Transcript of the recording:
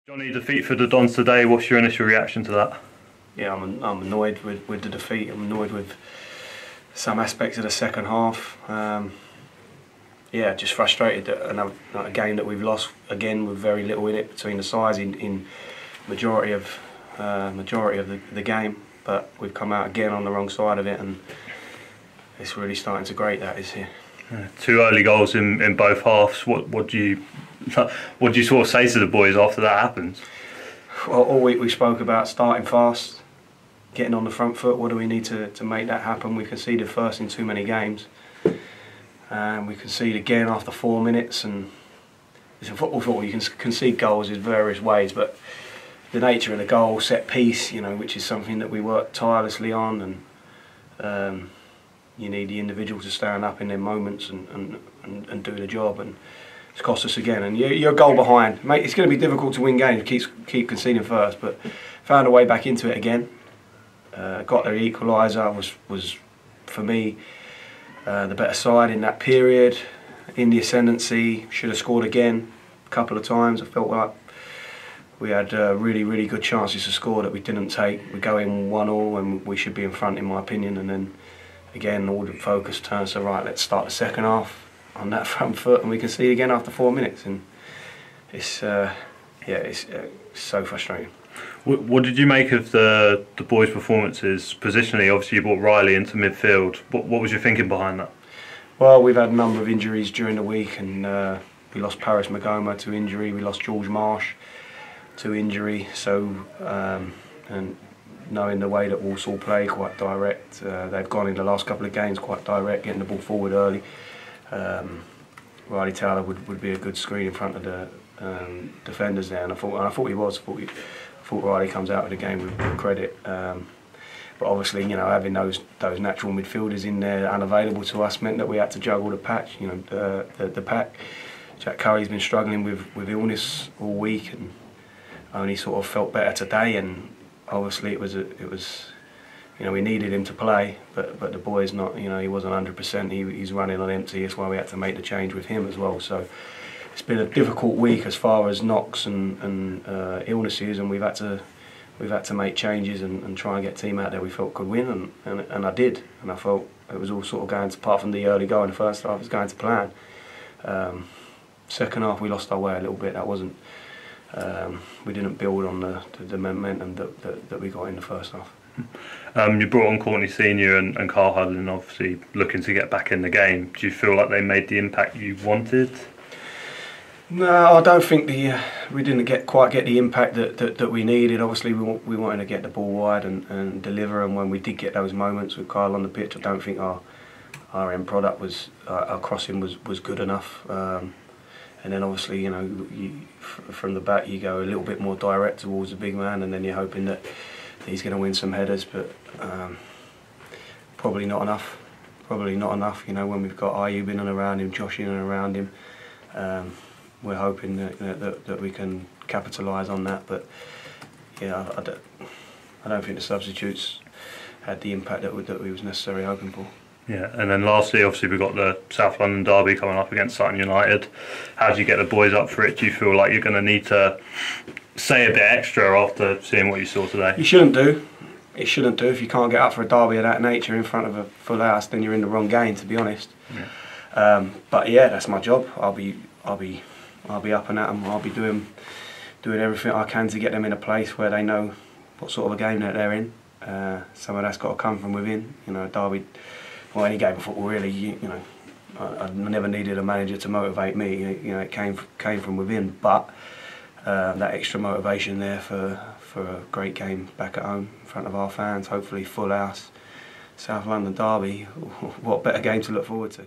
Johnny, defeat for the Dons today. What's your initial reaction to that? Yeah, I'm annoyed with the defeat. I'm annoyed with some aspects of the second half. Yeah, just frustrated that a game that we've lost again with very little in it between the sides in majority of the game. But we've come out again on the wrong side of it, and it's really starting to grate. That is here. Yeah, 2 early goals in both halves. What do you sort of say to the boys after that happens? Well, all week we spoke about starting fast, getting on the front foot. What do we need to make that happen? We conceded first in too many games, and we concede again after 4 minutes. And it's a football. You can concede goals in various ways, but the nature of the goal, set piece, which is something that we work tirelessly on, and you need the individual to stand up in their moments and do the job. And it's cost us again, and you're a goal behind, mate. It's going to be difficult to win games. Keep conceding first, but found a way back into it again. Got their equaliser. Was for me the better side in that period, in the ascendancy. Should have scored again a couple of times. I felt like we had really good chances to score that we didn't take. We go in 1-1 and we should be in front, in my opinion. And then again, all the focus turns to right. Let's start the second half on that front foot, and we can see again after 4 minutes, and it's it's so frustrating. What did you make of the boys' performances positionally? Obviously, you brought Riley into midfield. What was your thinking behind that? Well, we've had a number of injuries during the week, and we lost Paris Magoma to injury. We lost George Marsh to injury. So, and knowing the way that Walsall play, quite direct, they've gone in the last couple of games quite direct, getting the ball forward early. Riley Taylor would be a good screen in front of the defenders there, and I thought he was. I thought Riley comes out of the game with credit. But obviously, having those natural midfielders in there unavailable to us meant that we had to juggle the patch. The pack. Jack Curry's been struggling with illness all week, and only sort of felt better today. And obviously, it was we needed him to play, but the boy's not. He wasn't 100%. He's running on empty. That's why we had to make the change with him as well. So it's been a difficult week as far as knocks and illnesses, and we've had to make changes and try and get a team out there we felt could win, and I did, and I felt it was all sort of going to, apart from the early goal in the first half, it was going to plan. Second half we lost our way a little bit. That wasn't. We didn't build on the momentum that we got in the first half. You brought on Courtney Senior and Carl Hudlin, obviously looking to get back in the game. Do you feel like they made the impact you wanted? No, I don't think we didn't quite get the impact that we needed. Obviously, we wanted to get the ball wide and deliver, and when we did get those moments with Carl on the pitch, I don't think our end product was our crossing was good enough. And then obviously, from the back you go a little bit more direct towards the big man, and then you're hoping that he's going to win some headers, but probably not enough. Probably not enough. When we've got Ayub in and around him, Josh in and around him, we're hoping that we can capitalise on that. But yeah, I don't think the substitutes had the impact that we was necessarily hoping for. Yeah, and then lastly, obviously we've got the South London derby coming up against Sutton United. How do you get the boys up for it? Do you feel like you're going to need to say a bit extra after seeing what you saw today? You shouldn't do. It shouldn't do. If you can't get up for a derby of that nature in front of a full house, then you're in the wrong game, to be honest. Yeah. But yeah, that's my job. I'll be up and at them. I'll be doing everything I can to get them in a place where they know what sort of a game that they're in. Some of that's got to come from within. A derby. Well, any game of football really, I never needed a manager to motivate me. It came from within. But that extra motivation there for a great game back at home in front of our fans, hopefully full house, South London derby. What better game to look forward to?